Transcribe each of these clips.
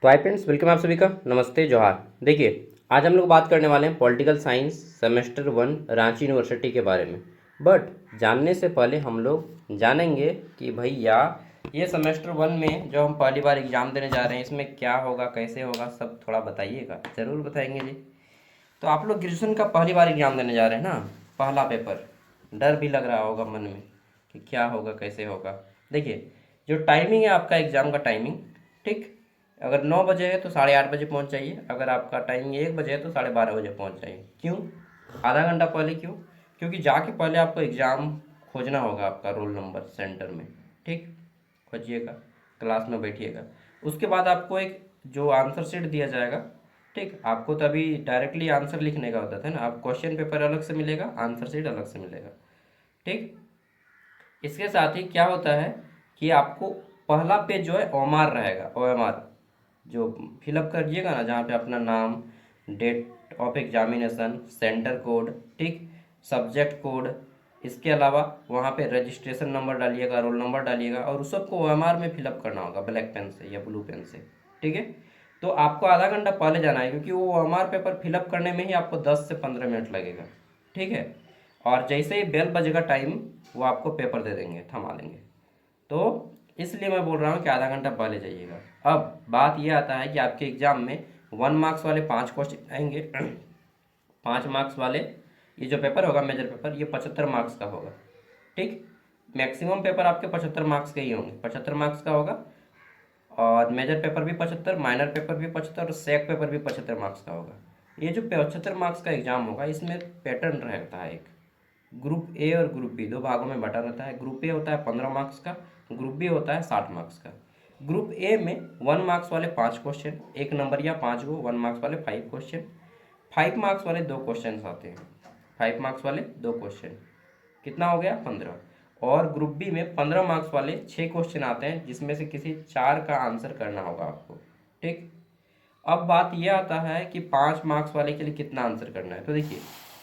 तो hi friends, welcome आप सभी का। नमस्ते, जोहार। देखिए, आज हम लोग बात करने वाले हैं political science semester 1 Ranchi university के बारे में। बट जानने से पहले हम लोग जानेंगे कि भैया ये सेमेस्टर 1 में जो हम पहली बार एग्ज़ाम देने जा रहे हैं इसमें क्या होगा, कैसे होगा, सब थोड़ा बताइएगा। ज़रूर बताएंगे जी। तो आप लोग ग्रेजुएशन का पहली बार एग्ज़ाम देने जा रहे हैं ना, पहला पेपर। डर भी लग रहा होगा मन में कि क्या होगा, कैसे होगा। देखिए, जो टाइमिंग है आपका एग्ज़ाम का टाइमिंग, ठीक, अगर 9 बजे है तो 8:30 बजे पहुंच जाइए। अगर आपका टाइमिंग 1 बजे है तो 12:30 बजे पहुंच जाइए। क्यों? आधा घंटा पहले क्यों? क्योंकि जाके पहले आपको एग्ज़ाम खोजना होगा, आपका रोल नंबर सेंटर में। ठीक, खोजिएगा, क्लास में बैठिएगा। उसके बाद आपको एक जो आंसर शीट दिया जाएगा, ठीक, आपको तो अभी डायरेक्टली आंसर लिखने का होता था ना, आप क्वेश्चन पेपर अलग से मिलेगा, आंसर शीट अलग से मिलेगा। ठीक, इसके साथ ही क्या होता है कि आपको पहला पेज जो है ओएमआर रहेगा। ओएमआर जो फिलअप करिएगा ना, जहाँ पे अपना नाम, date of examination, centre code, ठीक, सब्जेक्ट कोड, इसके अलावा वहाँ पे रजिस्ट्रेशन नंबर डालिएगा, रोल नंबर डालिएगा, और उस सबको ओएमआर में फिलअप करना होगा ब्लैक पेन से या ब्लू पेन से। ठीक है, तो आपको आधा घंटा पहले जाना है, क्योंकि वो ओएमआर पेपर फिलअप करने में ही आपको 10 से 15 मिनट लगेगा। ठीक है, और जैसे ही बेल बजेगा टाइम, वो आपको पेपर दे देंगे, थमा देंगे। तो इसलिए मैं बोल रहा हूँ कि आधा घंटा पहले जाइएगा। अब बात यह आता है कि आपके एग्जाम में 1 मार्क्स वाले 5 क्वेश्चन आएंगे। 5 मार्क्स वाले ये जो पेपर होगा, मेजर पेपर, ये 75 मार्क्स का होगा। ठीक, मैक्सिमम पेपर आपके 75 मार्क्स के ही होंगे, 75 मार्क्स का होगा। और मेजर पेपर भी 75, माइनर पेपर भी 75, और सेक पेपर भी 75 मार्क्स का होगा। ये जो 75 मार्क्स का एग्जाम होगा, इसमें पैटर्न रहता है एक, ग्रुप ए और ग्रुप बी दो भागों में बटा रहता है। ग्रुप ए होता है 15 मार्क्स का, ग्रुप बी होता है 60 मार्क्स का। ग्रुप ए में 1 मार्क्स वाले 5 क्वेश्चन, एक नंबर या 5 को, 1 मार्क्स वाले 5 क्वेश्चन, 5 मार्क्स वाले 2 क्वेश्चन आते हैं। 5 मार्क्स वाले 2 क्वेश्चन, कितना हो गया? 15। और ग्रुप बी में 15 मार्क्स वाले 6 क्वेश्चन आते हैं, जिसमें से किसी 4 का आंसर करना होगा आपको। ठीक, अब बात यह आता है कि 5 मार्क्स वाले के लिए कितना आंसर करना है। तो देखिए,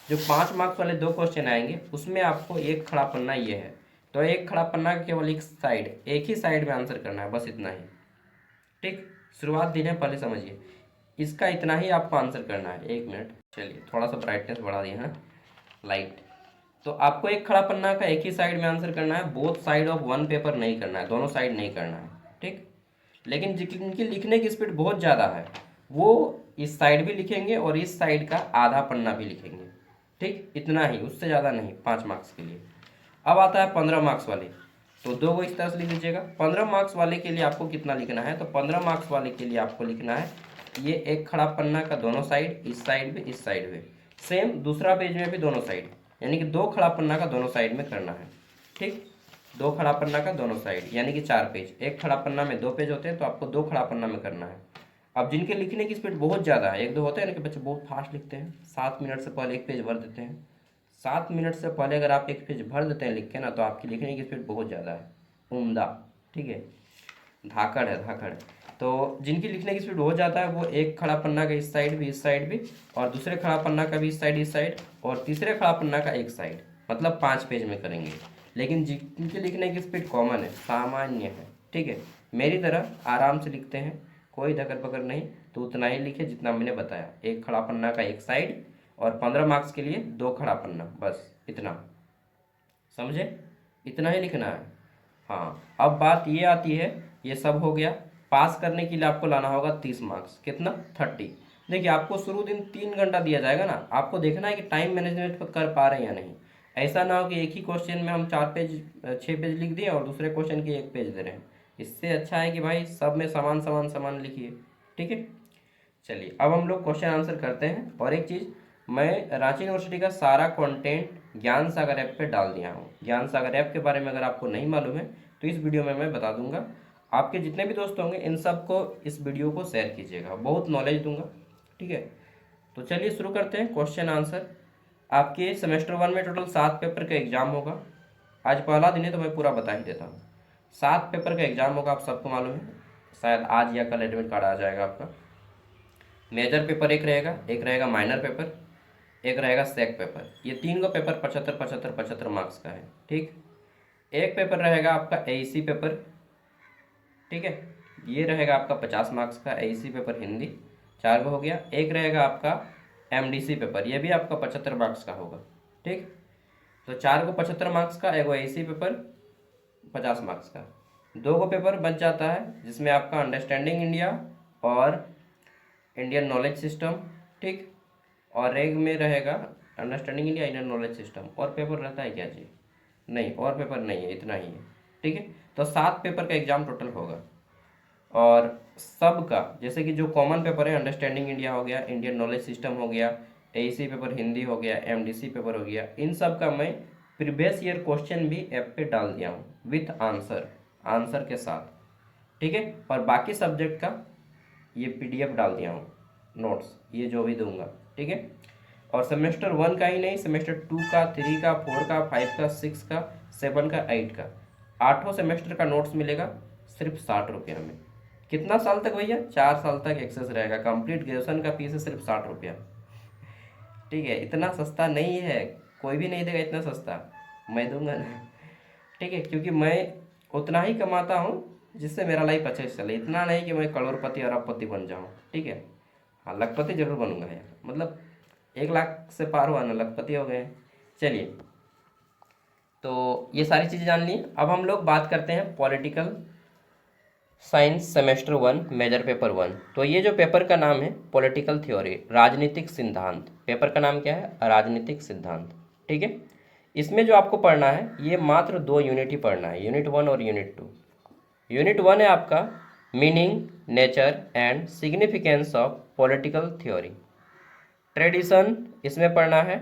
जो 5 मार्क्स वाले 2 क्वेश्चन आएंगे, उसमें आपको एक खड़ा पन्ना ये है, तो एक खड़ा पन्ना का केवल एक साइड, एक ही साइड में आंसर करना है, बस इतना ही। ठीक, शुरुआत दिन है, पहले समझिए, इसका इतना ही आपको आंसर करना है। 1 मिनट, चलिए थोड़ा सा ब्राइटनेस बढ़ा दिया है, लाइट। तो आपको एक खड़ा पन्ना का एक ही साइड में आंसर करना है, both side of one paper नहीं करना है, दोनों साइड नहीं करना है। ठीक, लेकिन जिनकी लिखने की स्पीड बहुत ज़्यादा है, वो इस साइड भी लिखेंगे और इस साइड का आधा पन्ना भी लिखेंगे। ठीक, इतना ही, उससे ज़्यादा नहीं, 5 मार्क्स के लिए। अब आता है 15 मार्क्स वाले, तो दो को इस तरह से लिख लीजिएगा। 15 मार्क्स वाले के लिए आपको कितना लिखना है? तो 15 मार्क्स वाले के लिए आपको लिखना है, ये एक खड़ा पन्ना का दोनों साइड, इस साइड भी, इस साइड भी, सेम दूसरा पेज में भी दोनों साइड, यानी कि 2 खड़ा पन्ना का दोनों साइड में करना है। ठीक, 2 खड़ा पन्ना का दोनों साइड, यानी कि 4 पेज। एक खड़ा पन्ना में 2 पेज होते हैं, तो आपको 2 खड़ा पन्ना में करना है। अब जिनके लिखने की स्पीड बहुत ज़्यादा है, एक दो होते हैं ना कि बच्चे बहुत फास्ट लिखते हैं, 7 मिनट से पहले एक पेज भर देते हैं। 7 मिनट से पहले अगर आप एक पेज भर देते हैं लिख के ना, तो आपकी लिखने की स्पीड बहुत ज़्यादा है, उम्दा। ठीक है, धाकड़ है, धाकड़। तो जिनकी लिखने की स्पीड हो जाता है, वो एक खड़ा पन्ना का इस साइड भी, इस साइड भी, और दूसरे खड़ा पन्ना का भी इस साइड, इस साइड, और तीसरे खड़ा पन्ना का एक साइड, मतलब 5 पेज में करेंगे। लेकिन जिनकी लिखने की स्पीड कॉमन है, सामान्य है, ठीक है, मेरी तरह आराम से लिखते हैं, कोई धकर पकड़ नहीं, तो उतना ही लिखे जितना मैंने बताया, एक खड़ा पन्ना का एक साइड, और 15 मार्क्स के लिए 2 खड़ा पन्ना, बस इतना। समझे? इतना ही लिखना है। हाँ, अब बात ये आती है, ये सब हो गया। पास करने के लिए आपको लाना होगा 30 मार्क्स, कितना? 30। देखिए, आपको शुरू दिन 3 घंटा दिया जाएगा ना, आपको देखना है कि टाइम मैनेजमेंट कर पा रहे हैं या नहीं। ऐसा ना हो कि एक ही क्वेश्चन में हम 4 पेज, 6 पेज लिख दिए और दूसरे क्वेश्चन के 1 पेज दे रहे हैं। इससे अच्छा है कि भाई सब में समान समान समान लिखिए। ठीक है, चलिए अब हम लोग क्वेश्चन आंसर करते हैं। और एक चीज़, मैं रांची यूनिवर्सिटी का सारा कंटेंट ज्ञान सागर ऐप पे डाल दिया हूँ। ज्ञान सागर ऐप के बारे में अगर आपको नहीं मालूम है, तो इस वीडियो में मैं बता दूंगा। आपके जितने भी दोस्त होंगे, इन सबको इस वीडियो को शेयर कीजिएगा, बहुत नॉलेज दूंगा। ठीक है, तो चलिए शुरू करते हैं क्वेश्चन आंसर। आपके सेमेस्टर 1 में टोटल 7 पेपर का एग्जाम होगा। आज पहला दिन है तो मैं पूरा बता ही देता हूँ। 7 पेपर का एग्जाम होगा, आप सबको मालूम है, शायद आज या कल एडमिट कार्ड आ जाएगा आपका। मेजर पेपर एक रहेगा माइनर पेपर, एक रहेगा सेक पेपर। ये तीन को पेपर 75 75 75 मार्क्स का है। ठीक, एक पेपर रहेगा आपका एईसी पेपर। ठीक है, ये रहेगा आपका 50 मार्क्स का एईसी पेपर हिंदी, 4 को हो गया। एक रहेगा आपका एमडीसी पेपर, ये भी आपका 75 मार्क्स का होगा, ठीक। तो 4 को 75 मार्क्स का, एगो एईसी पेपर 50 मार्क्स का, 2 को पेपर बच जाता है जिसमें आपका अंडरस्टैंडिंग इंडिया और इंडियन नॉलेज सिस्टम, ठीक। और एक में रहेगा understanding India, Indian knowledge system. और पेपर रहता है क्या जी? नहीं, और पेपर नहीं है, इतना ही है, ठीक है। तो 7 पेपर का एग्जाम टोटल होगा। और सबका जैसे कि जो कॉमन पेपर है, अंडरस्टैंडिंग इंडिया हो गया, इंडियन नॉलेज सिस्टम हो गया, एईसी पेपर हिंदी हो गया, एमडीसी पेपर हो गया, इन सब का मैं प्रीवियस ईयर क्वेश्चन भी ऐप पे डाल दिया हूँ विथ आंसर, आंसर के साथ, ठीक है। और बाकी सब्जेक्ट का ये पीडीएफ डाल दिया हूँ, नोट्स ये जो भी दूंगा, ठीक है। और सेमेस्टर 1 का ही नहीं, सेमेस्टर 2 का, 3 का, 4 का, 5 का, 6 का, 7 का, 8 का, 8 सेमेस्टर का नोट्स मिलेगा सिर्फ 60 रुपया में। कितना साल तक भैया? 4 साल तक एक्सेस रहेगा। कंप्लीट ग्रेजुएशन का फीस है सिर्फ 60 रुपया, ठीक है। इतना सस्ता नहीं है, कोई भी नहीं देगा इतना सस्ता, मैं दूंगा ना, ठीक है। क्योंकि मैं उतना ही कमाता हूँ जिससे मेरा लाइफ अच्छे से चले, इतना नहीं कि मैं करोड़पति अरबपति बन जाऊँ, ठीक है। हाँ, लखपति जरूर बनूंगा यार, मतलब 1 लाख से पार हुआ ना, लखपति हो गए। चलिए, तो ये सारी चीज़ें जान ली। अब हम लोग बात करते हैं political science semester 1 major paper 1। तो ये जो पेपर का नाम है पॉलिटिकल थ्योरी, राजनीतिक सिद्धांत। पेपर का नाम क्या है? राजनीतिक सिद्धांत, ठीक है। इसमें जो आपको पढ़ना है, ये मात्र 2 यूनिट ही पढ़ना है, यूनिट 1 और यूनिट 2। यूनिट 1 है आपका meaning, nature and significance of political theory. Tradition इसमें पढ़ना है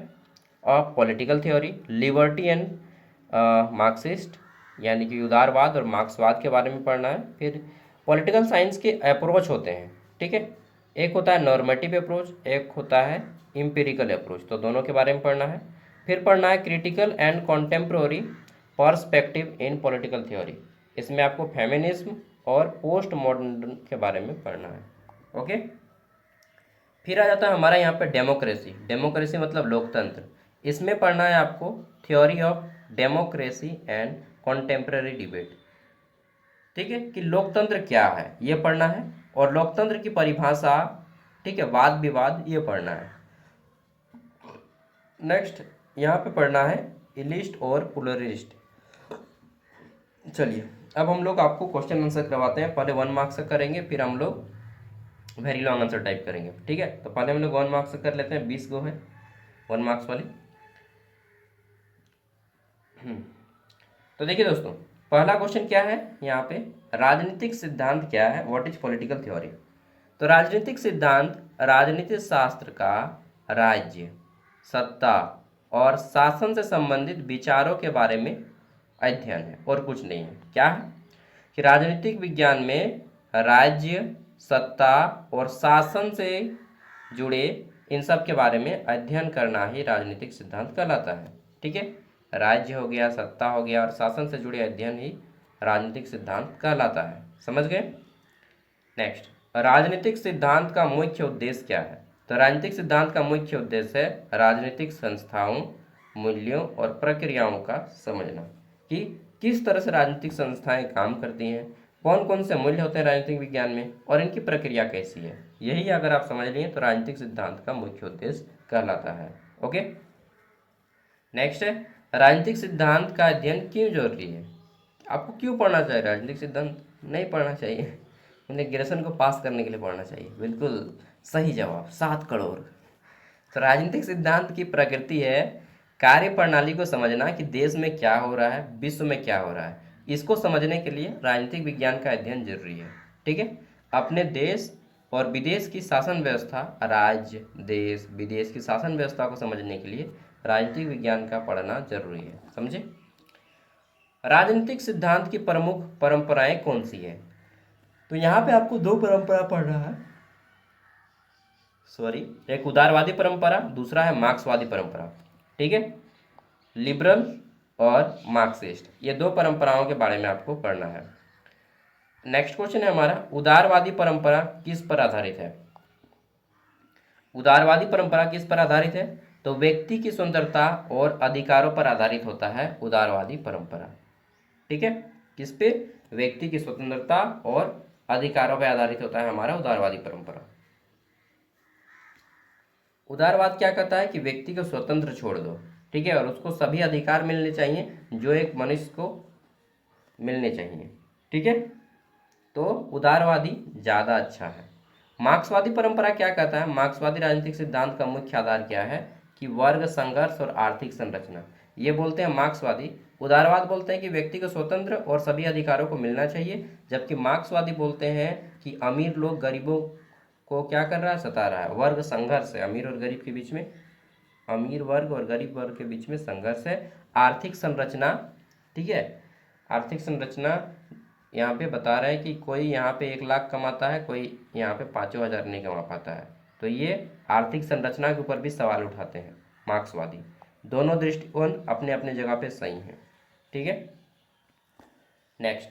of political theory, liberty and Marxist यानी कि उदारवाद और मार्क्सवाद के बारे में पढ़ना है। फिर पॉलिटिकल साइंस के अप्रोच होते हैं, ठीक है। एक होता है नॉर्मेटिव अप्रोच, एक होता है इम्पिरिकल अप्रोच, तो दोनों के बारे में पढ़ना है। फिर पढ़ना है critical and contemporary perspective in political theory. इसमें आपको फेमिनिज्म और पोस्ट मॉडर्न के बारे में पढ़ना है, ओके। फिर आ जाता है हमारा यहाँ पे डेमोक्रेसी। डेमोक्रेसी मतलब लोकतंत्र। इसमें पढ़ना है आपको theory of democracy and contemporary debate, ठीक है, कि लोकतंत्र क्या है ये पढ़ना है, और लोकतंत्र की परिभाषा, ठीक है, वाद विवाद ये पढ़ना है। नेक्स्ट यहाँ पे पढ़ना है इलिस्ट और प्लुरलिस्ट। चलिए, अब हम लोग आपको क्वेश्चन आंसर करवाते हैं। पहले 1 मार्क्स का करेंगे, फिर हम लोग वेरी लॉन्ग आंसर टाइप करेंगे, ठीक है। तो पहले हम लोग 1 मार्क्स कर लेते हैं, 20 गो है 1 मार्क्स वाली। तो देखिए दोस्तों, पहला क्वेश्चन क्या है यहाँ पे, राजनीतिक सिद्धांत क्या है, व्हाट इज पॉलिटिकल थ्योरी। तो राजनीतिक सिद्धांत राजनीतिक शास्त्र का राज्य, सत्ता और शासन से संबंधित विचारों के बारे में अध्ययन है, और कुछ नहीं है। क्या है कि राजनीतिक विज्ञान में राज्य, सत्ता और शासन से जुड़े इन सब के बारे में अध्ययन करना ही राजनीतिक सिद्धांत कहलाता है, ठीक है। राज्य हो गया, सत्ता हो गया और शासन से जुड़े अध्ययन ही राजनीतिक सिद्धांत कहलाता है, समझ गए। नेक्स्ट, राजनीतिक सिद्धांत का मुख्य उद्देश्य क्या है। तो राजनीतिक सिद्धांत का मुख्य उद्देश्य है राजनीतिक संस्थाओं, मूल्यों और प्रक्रियाओं का समझना, कि किस तरह से राजनीतिक संस्थाएं काम करती हैं, कौन कौन से मूल्य होते हैं राजनीतिक विज्ञान में, और इनकी प्रक्रिया कैसी है। यही अगर आप समझ लिए तो राजनीतिक सिद्धांत का मुख्य उद्देश्य कहलाता है, ओके। नेक्स्ट है, राजनीतिक सिद्धांत का अध्ययन क्यों जरूरी है। आपको क्यों पढ़ना चाहिए राजनीतिक सिद्धांत? नहीं पढ़ना चाहिए, उन्हें ग्रेजुएशन को पास करने के लिए पढ़ना चाहिए। बिल्कुल सही जवाब, 7 करोड़। तो राजनीतिक सिद्धांत की प्रकृति है कार्य प्रणाली को समझना, कि देश में क्या हो रहा है, विश्व में क्या हो रहा है। इसको समझने के लिए राजनीतिक विज्ञान का अध्ययन जरूरी है, ठीक है। अपने देश और विदेश की शासन व्यवस्था, राज्य, देश, विदेश की शासन व्यवस्था को समझने के लिए राजनीतिक विज्ञान का पढ़ना जरूरी है, समझे। राजनीतिक सिद्धांत की प्रमुख परंपराएं कौन सी है। तो यहाँ पे आपको 2 परंपरा पढ़ना है, सॉरी, एक उदारवादी परंपरा, दूसरा है मार्क्सवादी परंपरा, ठीक है। लिबरल और मार्क्सिस्ट, ये 2 परंपराओं के बारे में आपको पढ़ना है। नेक्स्ट क्वेश्चन है हमारा, उदारवादी परंपरा किस पर आधारित है। उदारवादी परंपरा किस पर आधारित है। तो व्यक्ति की स्वतंत्रता और अधिकारों पर आधारित होता है उदारवादी परंपरा, ठीक है। किस पे? व्यक्ति की स्वतंत्रता और अधिकारों पर आधारित होता है हमारा उदारवादी परंपरा। उदारवाद क्या कहता है कि व्यक्ति को स्वतंत्र छोड़ दो, ठीक है, और उसको सभी अधिकार मिलने चाहिए जो एक मनुष्य को मिलने चाहिए, ठीक है। तो उदारवादी ज़्यादा अच्छा है। मार्क्सवादी परंपरा क्या कहता है? मार्क्सवादी राजनीतिक सिद्धांत का मुख्य आधार क्या है कि वर्ग संघर्ष और आर्थिक संरचना, ये बोलते हैं मार्क्सवादी। उदारवाद बोलते हैं कि व्यक्ति को स्वतंत्र और सभी अधिकारों को मिलना चाहिए, जबकि मार्क्सवादी बोलते हैं कि अमीर लोग गरीबों को क्या कर रहा है? सता रहा है। वर्ग संघर्ष है, अमीर और गरीब के बीच में, अमीर वर्ग और गरीब वर्ग के बीच में संघर्ष है। आर्थिक संरचना, ठीक है, आर्थिक संरचना यहाँ पे बता रहा है कि कोई यहाँ पे 1 लाख कमाता है, कोई यहाँ पे 5,000 नहीं कमा पाता है। तो ये आर्थिक संरचना के ऊपर भी सवाल उठाते हैं मार्क्सवादी। दोनों दृष्टिकोण अपने अपने जगह पे सही हैं, ठीक है। नेक्स्ट,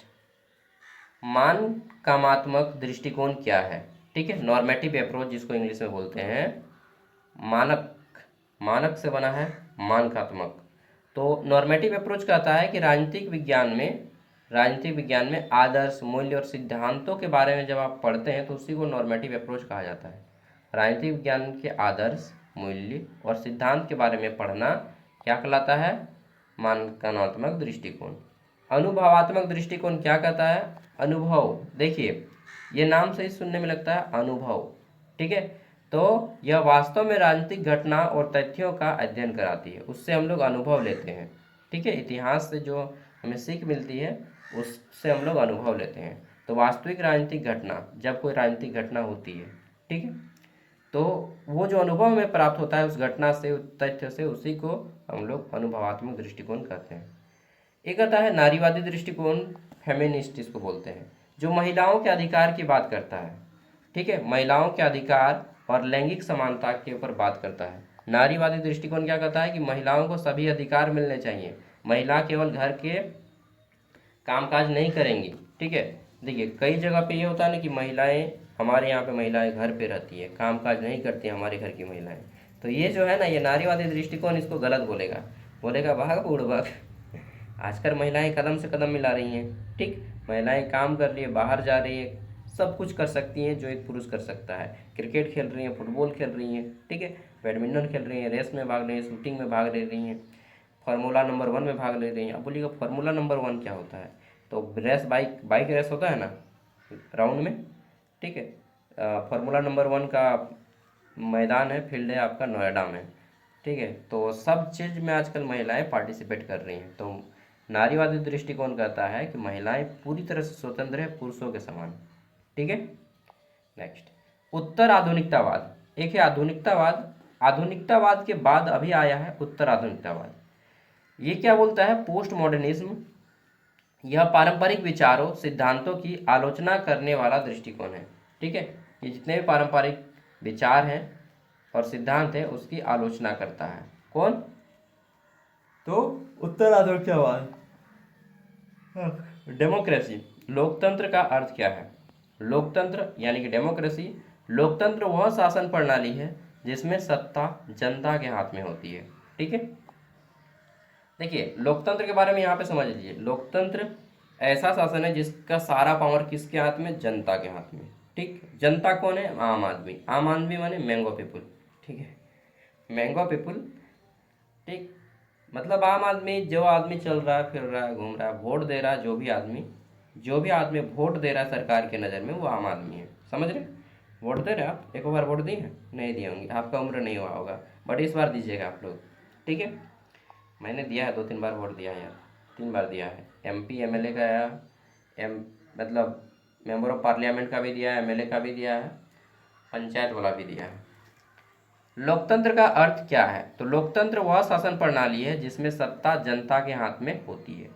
मान कामात्मक दृष्टिकोण क्या है? ठीक है, नॉर्मेटिव अप्रोच जिसको इंग्लिश में बोलते हैं। मानक, मानक से बना है मानकात्मक। तो नॉर्मेटिव अप्रोच कहता है कि राजनीतिक विज्ञान में आदर्श, मूल्य और सिद्धांतों के बारे में जब आप पढ़ते हैं तो उसी को नॉर्मेटिव अप्रोच कहा जाता है। राजनीतिक विज्ञान के आदर्श, मूल्य और सिद्धांत के बारे में पढ़ना क्या कहलाता है? मानकात्मक दृष्टिकोण। अनुभवात्मक दृष्टिकोण क्या कहता है? अनुभव, देखिए ये नाम से ही सुनने में लगता है अनुभव, ठीक है। तो यह वास्तव में राजनीतिक घटना और तथ्यों का अध्ययन कराती है, उससे हम लोग अनुभव लेते हैं, ठीक है। इतिहास से जो हमें सीख मिलती है उससे हम लोग अनुभव लेते हैं। तो वास्तविक राजनीतिक घटना, जब कोई राजनीतिक घटना होती है, ठीक है, तो वो जो अनुभव हमें प्राप्त होता है उस घटना से, उस तथ्य से, उसी को हम लोग अनुभवात्मक दृष्टिकोण कहते हैं। एक आता है नारीवादी दृष्टिकोण, फेमिनिस्ट इसको बोलते हैं, जो महिलाओं के अधिकार की बात करता है, ठीक है, महिलाओं के अधिकार और लैंगिक समानता के ऊपर बात करता है। नारीवादी दृष्टिकोण क्या कहता है कि महिलाओं को सभी अधिकार मिलने चाहिए, महिला केवल घर के कामकाज नहीं करेंगी, ठीक है। देखिए कई जगह पे ये होता है ना कि महिलाएं, हमारे यहाँ पे महिलाएं घर पे रहती है, कामकाज नहीं करती हैं हमारे घर की महिलाएं। तो ये जो है ना, ये नारीवादी दृष्टिकोण इसको गलत बोलेगा, बोलेगा भाग बूढ़। आजकल महिलाएं कदम से कदम मिला रही हैं, ठीक, महिलाएं काम कर रही है, बाहर जा रही है, सब कुछ कर सकती हैं जो एक पुरुष कर सकता है। क्रिकेट खेल रही हैं, फुटबॉल खेल रही हैं, ठीक है, बैडमिंटन खेल रही हैं, रेस में भाग रही हैं, शूटिंग में भाग ले रही हैं, फार्मूला नंबर 1 में भाग ले रही हैं। अब बोलिएगा फार्मूला नंबर 1 क्या होता है? तो रेस, बाइक रेस होता है ना राउंड में, ठीक है। फार्मूला नंबर 1 का मैदान है, फील्ड है आपका नोएडा में, ठीक है। तो सब चीज़ में आजकल महिलाएं पार्टिसिपेट कर रही हैं। तो नारीवादी दृष्टिकोण कहता है कि महिलाएं पूरी तरह से स्वतंत्र है पुरुषों के समान, ठीक है। नेक्स्ट, उत्तर आधुनिकतावाद। एक है आधुनिकतावाद, आधुनिकतावाद के बाद अभी आया है उत्तर आधुनिकतावाद। ये क्या बोलता है? पोस्ट मॉडर्निज्म, यह पारंपरिक विचारों, सिद्धांतों की आलोचना करने वाला दृष्टिकोण है, ठीक है। ये जितने भी पारंपरिक विचार हैं और सिद्धांत हैं उसकी आलोचना करता है। कौन? तो उत्तर आधुनिकतावाद। डेमोक्रेसी, लोकतंत्र का अर्थ क्या है? लोकतंत्र यानी कि डेमोक्रेसी, लोकतंत्र वह शासन प्रणाली है जिसमें सत्ता जनता के हाथ में होती है, ठीक है। देखिए लोकतंत्र के बारे में यहाँ पे समझ लीजिए, लोकतंत्र ऐसा शासन है जिसका सारा पावर किसके हाथ में? जनता के हाथ में, ठीक। जनता कौन है? आम आदमी। आम आदमी माने मैंगो पीपुल, ठीक है, मैंगो पीपुल, ठीक। मतलब आम आदमी, जो आदमी चल रहा है, फिर रहा है, घूम रहा है, वोट दे रहा है, जो भी आदमी वोट दे रहा है सरकार के नज़र में, वो आम आदमी है, समझ रहे? वोट दे रहे हैं आप, एक बार वोट दिए हैं? नहीं दिए होंगे, आपका उम्र नहीं हुआ होगा, बट इस बार दीजिएगा आप लोग, ठीक है। मैंने दिया है, 2-3 बार वोट दिया है यार, 3 बार दिया है। MP MLA का या एम मतलब मेंबर ऑफ पार्लियामेंट का भी दिया है, MLA का भी दिया है, पंचायत वाला भी दिया है। लोकतंत्र का अर्थ क्या है? तो लोकतंत्र वह शासन प्रणाली है जिसमें सत्ता जनता के हाथ में होती है,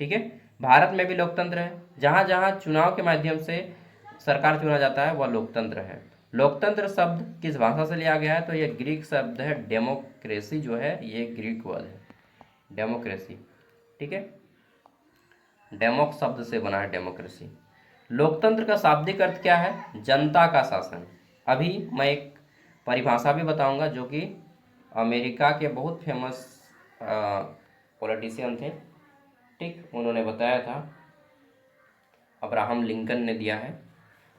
ठीक है। भारत में भी लोकतंत्र है, जहाँ जहाँ चुनाव के माध्यम से सरकार चुना जाता है वह लोकतंत्र है। लोकतंत्र शब्द किस भाषा से लिया गया है? तो यह ग्रीक शब्द है, डेमोक्रेसी जो है ये ग्रीक वर्ड है, डेमोक्रेसी, ठीक है, डेमोक शब्द से बना है डेमोक्रेसी। लोकतंत्र का शाब्दिक अर्थ क्या है? जनता का शासन। अभी मैं एक परिभाषा भी बताऊंगा जो कि अमेरिका के बहुत फेमस पॉलिटिशियन थे, ठीक, उन्होंने बताया था, अब्राहम लिंकन ने दिया है।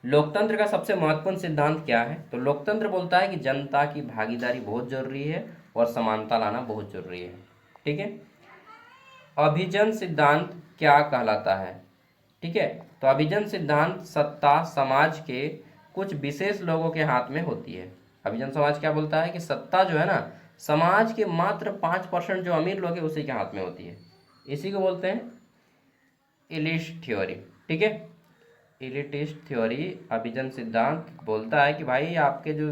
लोकतंत्र का सबसे महत्वपूर्ण सिद्धांत क्या है? तो लोकतंत्र बोलता है कि जनता की भागीदारी बहुत जरूरी है और समानता लाना बहुत जरूरी है। ठीक है। अभिजन सिद्धांत क्या कहलाता है? ठीक है। तो अभिजन सिद्धांत सत्ता समाज के कुछ विशेष लोगों के हाथ में होती है। अभिजन समाज क्या बोलता है कि सत्ता जो है ना, समाज के मात्र 5% जो अमीर लोग हैं उसी के हाथ में होती है। इसी को बोलते हैं इलिस्ट थ्योरी। ठीक है। इलिटिस्ट थ्योरी, अभिजन सिद्धांत बोलता है कि भाई आपके जो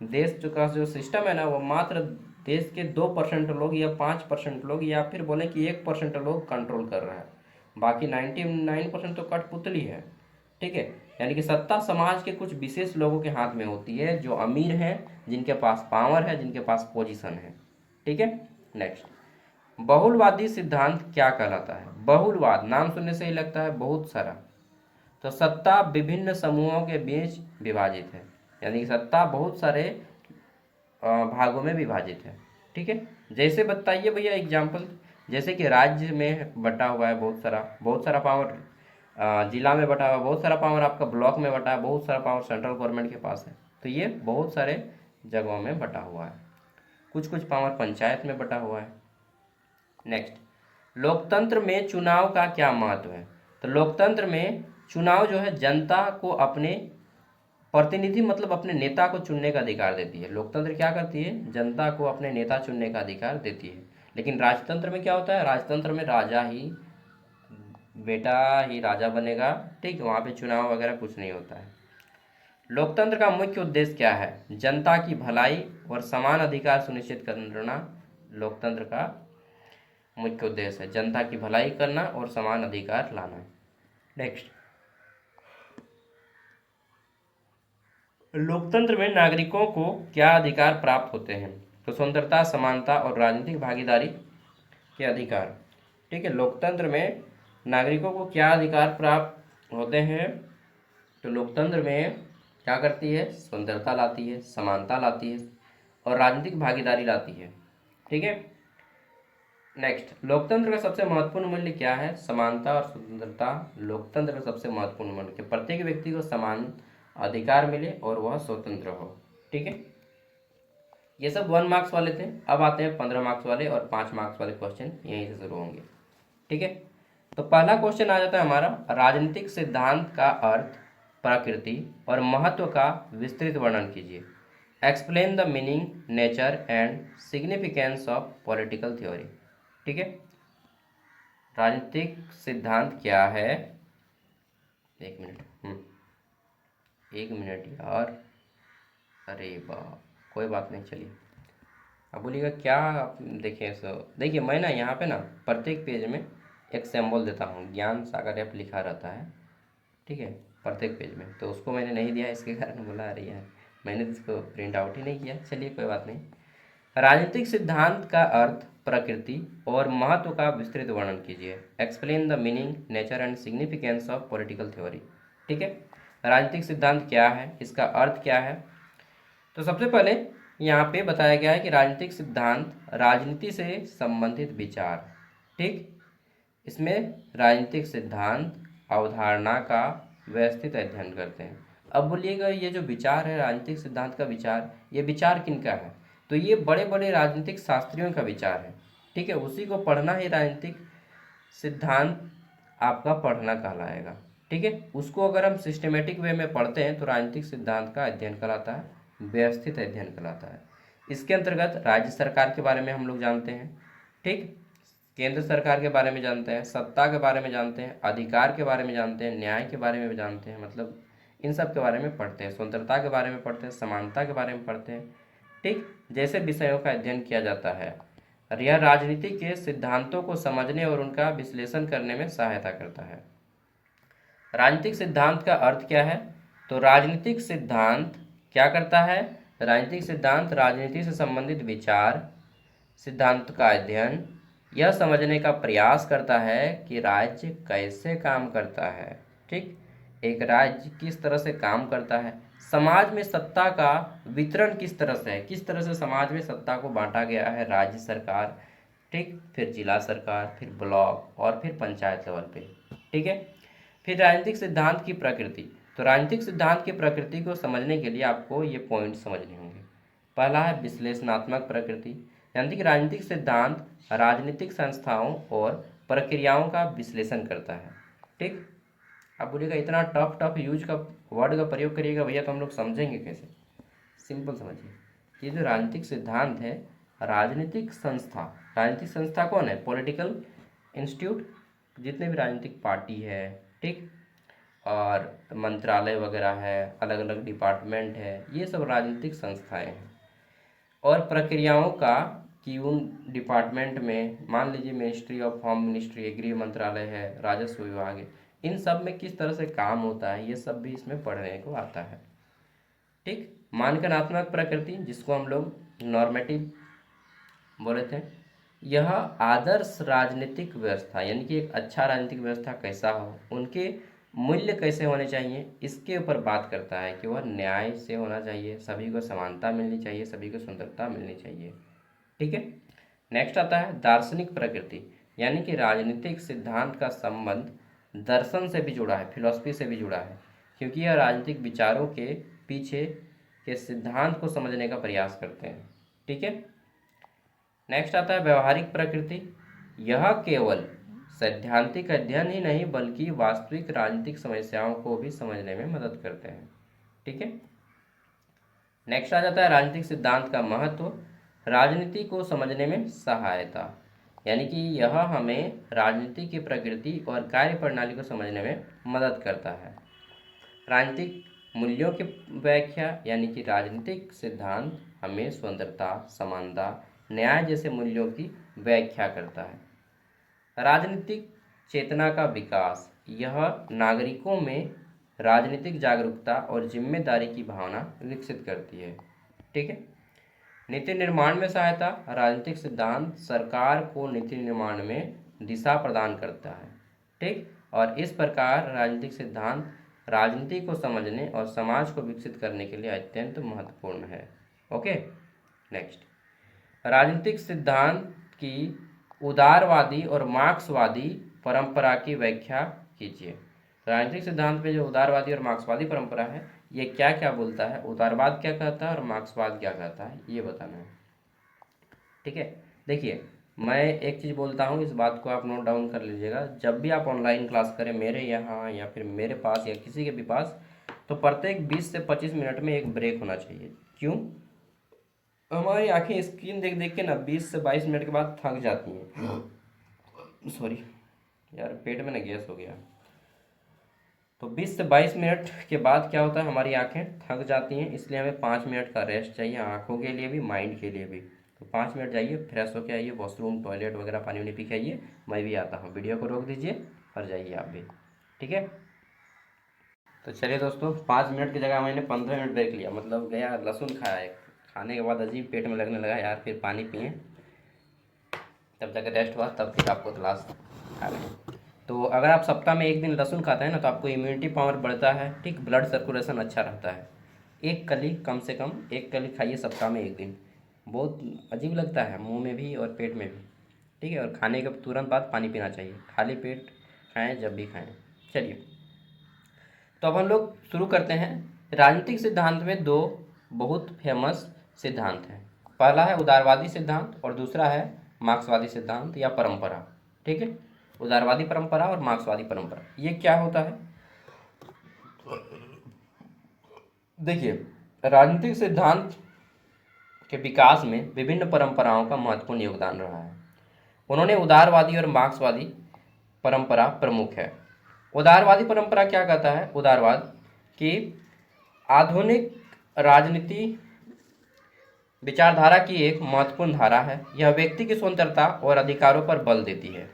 देश का जो सिस्टम है ना, वो मात्र देश के 2% लोग या 5% लोग या फिर बोले कि 1% लोग कंट्रोल कर रहा है, बाकी 99% तो कठपुतली है। ठीक है। यानी कि सत्ता समाज के कुछ विशेष लोगों के हाथ में होती है, जो अमीर हैं, जिनके पास पावर है, जिनके पास पोजीशन है। ठीक है। नेक्स्ट, बहुलवादी सिद्धांत क्या कहलाता है? बहुलवाद नाम सुनने से ही लगता है बहुत सारा। तो सत्ता विभिन्न समूहों के बीच विभाजित है, यानी कि सत्ता बहुत सारे भागों में विभाजित है। ठीक है। जैसे बताइए भैया एग्जाम्पल। जैसे कि राज्य में बटा हुआ है बहुत सारा पावर, जिला में बटा हुआ है बहुत सारा पावर, आपका ब्लॉक में बटा है बहुत सारा पावर, सेंट्रल गवर्नमेंट के पास है। तो ये बहुत सारे जगहों में बटा हुआ है। कुछ कुछ पावर पंचायत में बटा हुआ है। नेक्स्ट, लोकतंत्र में चुनाव का क्या महत्व है? तो लोकतंत्र में चुनाव जो है जनता को अपने प्रतिनिधि मतलब अपने नेता को चुनने का अधिकार देती है। लोकतंत्र क्या करती है? जनता को अपने नेता चुनने का अधिकार देती है। लेकिन राजतंत्र में क्या होता है? राजतंत्र में राजा ही, बेटा ही राजा बनेगा। ठीक, वहाँ पे चुनाव वगैरह कुछ नहीं होता है। लोकतंत्र का मुख्य उद्देश्य क्या है? जनता की भलाई और समान अधिकार सुनिश्चित करना लोकतंत्र का मुख्य उद्देश्य है। जनता की भलाई करना और समान अधिकार लाना। नेक्स्ट, लोकतंत्र में नागरिकों को क्या अधिकार प्राप्त होते हैं? तो स्वतंत्रता, समानता और राजनीतिक भागीदारी के अधिकार। ठीक है। लोकतंत्र में नागरिकों को क्या अधिकार प्राप्त होते हैं? तो लोकतंत्र में क्या करती है? स्वतंत्रता लाती है, समानता लाती है और राजनीतिक भागीदारी लाती है। ठीक है। नेक्स्ट, लोकतंत्र का सबसे महत्वपूर्ण मूल्य क्या है? समानता और स्वतंत्रता लोकतंत्र का सबसे महत्वपूर्ण मूल्य कि प्रत्येक व्यक्ति को समान अधिकार मिले और वह स्वतंत्र हो। ठीक है। ये सब 1 मार्क्स वाले थे। अब आते हैं 15 मार्क्स वाले और 5 मार्क्स वाले क्वेश्चन यहीं से शुरू होंगे। ठीक है। तो पहला क्वेश्चन आ जाता है हमारा, राजनीतिक सिद्धांत का अर्थ, प्रकृति और महत्व का विस्तृत वर्णन कीजिए। Explain the meaning, nature and significance of political theory. ठीक है। राजनीतिक सिद्धांत क्या है? एक मिनट, एक मिनट यार, अरे वाह, कोई बात नहीं, चलिए। अब बोलिएगा क्या? आप देखिए, सो देखिए मैं ना यहाँ पे ना प्रत्येक पेज में एक सिंबल देता हूँ, ज्ञान सागर ऐप लिखा रहता है। ठीक है। प्रत्येक पेज में, तो उसको मैंने नहीं दिया, इसके कारण बोला अरे यार मैंने तो इसको प्रिंट आउट ही नहीं किया। चलिए कोई बात नहीं। राजनीतिक सिद्धांत का अर्थ, प्रकृति और महत्व का विस्तृत वर्णन कीजिए। Explain the meaning, nature and significance of political theory. ठीक है। राजनीतिक सिद्धांत क्या है, इसका अर्थ क्या है? तो सबसे पहले यहाँ पे बताया गया है कि राजनीतिक सिद्धांत राजनीति से संबंधित विचार। ठीक, इसमें राजनीतिक सिद्धांत अवधारणा का व्यवस्थित अध्ययन करते हैं। अब बोलिएगा ये जो विचार है, राजनीतिक सिद्धांत का विचार, ये विचार किनका है? तो ये बड़े बड़े राजनीतिक शास्त्रियों का विचार है। ठीक है। उसी को पढ़ना ही राजनीतिक सिद्धांत आपका पढ़ना कहलाएगा। ठीक है। उसको अगर हम सिस्टमेटिक वे में पढ़ते हैं तो राजनीतिक सिद्धांत का अध्ययन कहलाता है, व्यवस्थित अध्ययन कहलाता है। इसके अंतर्गत राज्य सरकार के बारे में हम लोग जानते हैं। ठीक, केंद्र सरकार के बारे में जानते हैं, सत्ता के बारे में जानते हैं, अधिकार के बारे में जानते हैं, न्याय के बारे में जानते हैं, मतलब इन सब के बारे में पढ़ते हैं। स्वतंत्रता के बारे में पढ़ते हैं, समानता के बारे में पढ़ते हैं। ठीक, जैसे विषयों का अध्ययन किया जाता है। और यह राजनीति के सिद्धांतों को समझने और उनका विश्लेषण करने में सहायता करता है। राजनीतिक सिद्धांत का अर्थ क्या है? तो राजनीतिक सिद्धांत क्या करता है? राजनीतिक सिद्धांत राजनीति से संबंधित विचार, सिद्धांत का अध्ययन, यह समझने का प्रयास करता है कि राज्य कैसे काम करता है। ठीक, एक राज्य किस तरह से काम करता है, समाज में सत्ता का वितरण किस तरह से है, किस तरह से समाज में सत्ता को बांटा गया है, राज्य सरकार, ठीक, फिर जिला सरकार, फिर ब्लॉक और फिर पंचायत लेवल पे। ठीक है। फिर राजनीतिक सिद्धांत की प्रकृति। तो राजनीतिक सिद्धांत की प्रकृति को समझने के लिए आपको ये पॉइंट समझने होंगे। पहला है विश्लेषणात्मक प्रकृति, यानी कि राजनीतिक सिद्धांत राजनीतिक संस्थाओं और प्रक्रियाओं का विश्लेषण करता है। ठीक, अब बोलिएगा इतना टफ टफ यूज का वर्ड का प्रयोग करिएगा भैया तो हम लोग समझेंगे कैसे। सिंपल समझिए, ये जो राजनीतिक सिद्धांत है, राजनीतिक संस्था कौन है? पॉलिटिकल इंस्टीट्यूट, जितने भी राजनीतिक पार्टी है, ठीक, और मंत्रालय वगैरह है, अलग अलग डिपार्टमेंट है, ये सब राजनीतिक संस्थाएं हैं। और प्रक्रियाओं का कि उन डिपार्टमेंट में मान लीजिए मिनिस्ट्री ऑफ होम मिनिस्ट्री है, गृह मंत्रालय है, राजस्व विभाग है, इन सब में किस तरह से काम होता है, ये सब भी इसमें पढ़ने को आता है। ठीक, मानकात्मक प्रकृति, जिसको हम लोग नॉर्मेटिव बोले थे, यह आदर्श राजनीतिक व्यवस्था, यानी कि एक अच्छा राजनीतिक व्यवस्था कैसा हो, उनके मूल्य कैसे होने चाहिए, इसके ऊपर बात करता है कि वह न्याय से होना चाहिए, सभी को समानता मिलनी चाहिए, सभी को स्वतंत्रता मिलनी चाहिए। ठीक है। नेक्स्ट आता है दार्शनिक प्रकृति, यानी कि राजनीतिक सिद्धांत का संबंध दर्शन से भी जुड़ा है, फिलॉसफी से भी जुड़ा है, क्योंकि यह राजनीतिक विचारों के पीछे के सिद्धांत को समझने का प्रयास करते हैं। ठीक है। नेक्स्ट आता है व्यवहारिक प्रकृति, यह केवल सैद्धांतिक अध्ययन ही नहीं बल्कि वास्तविक राजनीतिक समस्याओं को भी समझने में मदद करते हैं। ठीक है। नेक्स्ट आ जाता है राजनीतिक सिद्धांत का महत्व, राजनीति को समझने में सहायता, यानी कि यह हमें राजनीति की प्रकृति और कार्य प्रणाली को समझने में मदद करता है। राजनीतिक मूल्यों की व्याख्या, यानी कि राजनीतिक सिद्धांत हमें स्वतंत्रता, समानता, न्याय जैसे मूल्यों की व्याख्या करता है। राजनीतिक चेतना का विकास, यह नागरिकों में राजनीतिक जागरूकता और जिम्मेदारी की भावना विकसित करती है। ठीक है। नीति निर्माण में सहायता, राजनीतिक सिद्धांत सरकार को नीति निर्माण में दिशा प्रदान करता है। ठीक, और इस प्रकार राजनीतिक सिद्धांत राजनीति को समझने और समाज को विकसित करने के लिए अत्यंत महत्वपूर्ण है। ओके। नेक्स्ट, राजनीतिक सिद्धांत की उदारवादी और मार्क्सवादी परंपरा की व्याख्या कीजिए। राजनीतिक सिद्धांत में जो उदारवादी और मार्क्सवादी परंपरा है, ये क्या क्या बोलता है, उदारवाद क्या कहता है और मार्क्सवाद क्या कहता है, ये बताना है। ठीक है। देखिए, मैं एक चीज़ बोलता हूँ, इस बात को आप नोट डाउन कर लीजिएगा। जब भी आप ऑनलाइन क्लास करें मेरे यहाँ या फिर मेरे पास या किसी के भी पास, तो प्रत्येक 20 से 25 मिनट में एक ब्रेक होना चाहिए। क्यों? हमारी आंखें स्क्रीन देख देख के ना 20 से 22 मिनट के बाद थक जाती हैं। सॉरी यार, पेट में ना गैस हो गया। तो 20 से 22 मिनट के बाद क्या होता है, हमारी आंखें थक जाती हैं, इसलिए हमें 5 मिनट का रेस्ट चाहिए, आंखों के लिए भी, माइंड के लिए भी। तो 5 मिनट जाइए, फ्रेश होके आइए, वॉशरूम, टॉयलेट वगैरह पानी वानी पी के आइए, मैं भी आता हूँ। वीडियो को रोक दीजिए और जाइए आप भी। ठीक है। तो चलिए दोस्तों, 5 मिनट की जगह मैंने 15 मिनट ब्रेक लिया, मतलब गया लहसुन खाया है, खाने के बाद अजीब पेट में लगने लगा यार, फिर पानी पिए, तब जाकर रेस्ट हुआ, तब फिर आपको क्लास आ रहे। तो अगर आप सप्ताह में एक दिन लहसुन खाते हैं ना, तो आपको इम्यूनिटी पावर बढ़ता है। ठीक, ब्लड सर्कुलेशन अच्छा रहता है। एक कली, कम से कम एक कली खाइए सप्ताह में एक दिन। बहुत अजीब लगता है मुंह में भी और पेट में भी। ठीक है। और खाने के तुरंत बाद पानी पीना चाहिए, खाली पेट खाएं जब भी खाएं। चलिए, तो अब हम लोग शुरू करते हैं। राजनीतिक सिद्धांत में दो बहुत फेमस सिद्धांत हैं। पहला है उदारवादी सिद्धांत और दूसरा है मार्क्सवादी सिद्धांत या परंपरा। ठीक है। उदारवादी परंपरा और मार्क्सवादी परंपरा, ये क्या होता है? देखिए, राजनीतिक सिद्धांत के विकास में विभिन्न परंपराओं का महत्वपूर्ण योगदान रहा है। उन्होंने उदारवादी और मार्क्सवादी परंपरा प्रमुख है। उदारवादी परंपरा क्या कहता है? उदारवाद कि आधुनिक राजनीति विचारधारा की एक महत्वपूर्ण धारा है। यह व्यक्ति की स्वतंत्रता और अधिकारों पर बल देती है।